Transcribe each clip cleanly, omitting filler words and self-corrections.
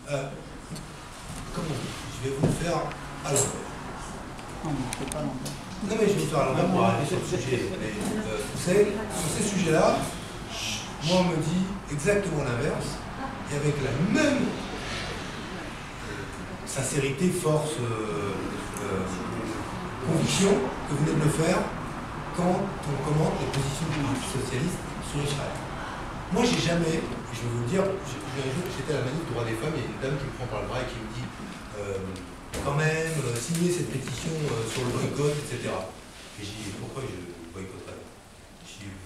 Comment je vais vous le faire à l'envers. Non mais je vais vous le faire à l'envers pour arriver sur le sujet. Vous savez, sur ces sujets-là, moi on me dit exactement l'inverse, et avec la même sincérité, force, conviction que vous venez de le faire quand on commente les positions du Parti socialiste sur Israël. Moi j'ai jamais, je vais vous le dire, un jour j'étais à la manif du droit des femmes, il y a une dame qui me prend par le bras et qui me dit quand même, signer cette pétition sur le boycott, etc. Et j'ai dit pourquoi je boycotterais?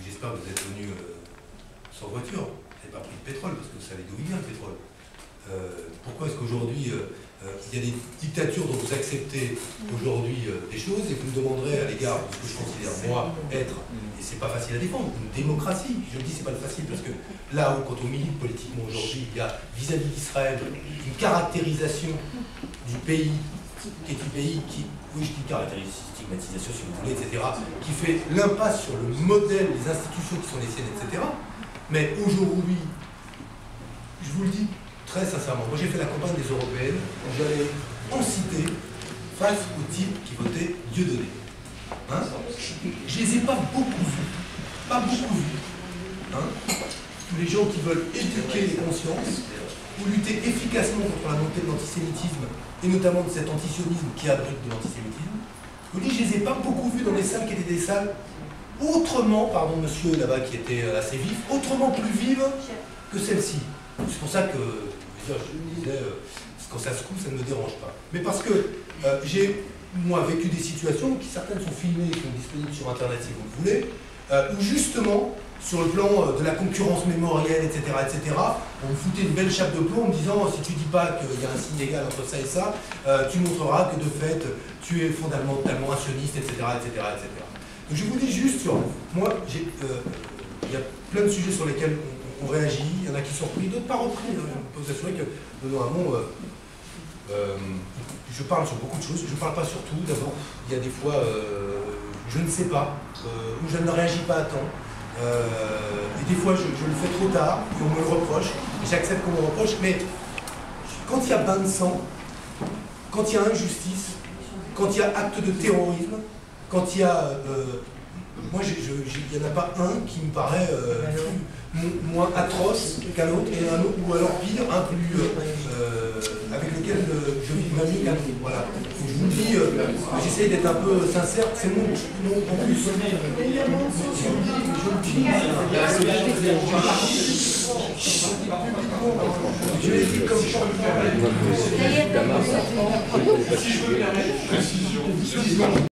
J'espère que vous êtes venu sans voiture, vous n'avez pas pris de pétrole, parce que vous savez d'où il vient le pétrole. Pourquoi est-ce qu'aujourd'hui il y a des dictatures dont vous acceptez aujourd'hui des choses et vous me demanderez à l'égard de ce que je considère moi être, et c'est pas facile à défendre, une démocratie. Je le dis, c'est pas facile parce que là où quand on milite politiquement aujourd'hui, il y a vis-à-vis d'Israël une caractérisation du pays qui est un pays qui, oui je dis caractérisation, stigmatisation si vous voulez, etc., qui fait l'impasse sur le modèle des institutions qui sont les siennes, etc. Mais aujourd'hui, je vous le dis très sincèrement, moi j'ai fait la campagne des européennes où j'allais en citer face aux types qui votaient Dieudonné. Hein, je les ai pas beaucoup vus. Pas beaucoup vus. Hein, tous les gens qui veulent éduquer les consciences ou lutter efficacement contre la montée de l'antisémitisme et notamment de cet antisionisme qui abrite de l'antisémitisme. Je vous dis, je les ai pas beaucoup vus dans des salles qui étaient des salles autrement, pardon monsieur là-bas qui était assez vif, autrement plus vives que celle-ci. C'est pour ça que je me disais, quand ça se coupe, ça ne me dérange pas. Mais parce que j'ai, moi, vécu des situations qui certaines sont filmées, qui sont disponibles sur Internet si vous le voulez, où justement, sur le plan de la concurrence mémorielle, etc., on me foutait une belle chape de plomb en me disant, si tu dis pas qu'il y a un signe égal entre ça et ça, tu montreras que de fait, tu es fondamentalement un sioniste, etc., etc., etc. Donc je vous dis juste, moi, il y a plein de sujets sur lesquels on réagit, il y en a qui sont repris, d'autres pas repris. Hein. Je peux vous assurer que Benoît Hamon, je parle sur beaucoup de choses, je ne parle pas sur tout. D'abord, il y a des fois, je ne sais pas, ou je ne réagis pas à temps. Et des fois, je le fais trop tard, et on me le reproche, et j'accepte qu'on me le reproche, mais quand il y a bain de sang, quand il y a injustice, quand il y a acte de terrorisme, quand il y a... moi, il n'y en a pas un qui me paraît moins atroce qu'un autre, et un autre, ou alors pire, un plus avec lequel je vis ma vie qu'un autre. Voilà. Donc, je vous le dis, j'essaye d'être un peu sincère, c'est mon nom en plus. Je l'ai dit comme champion.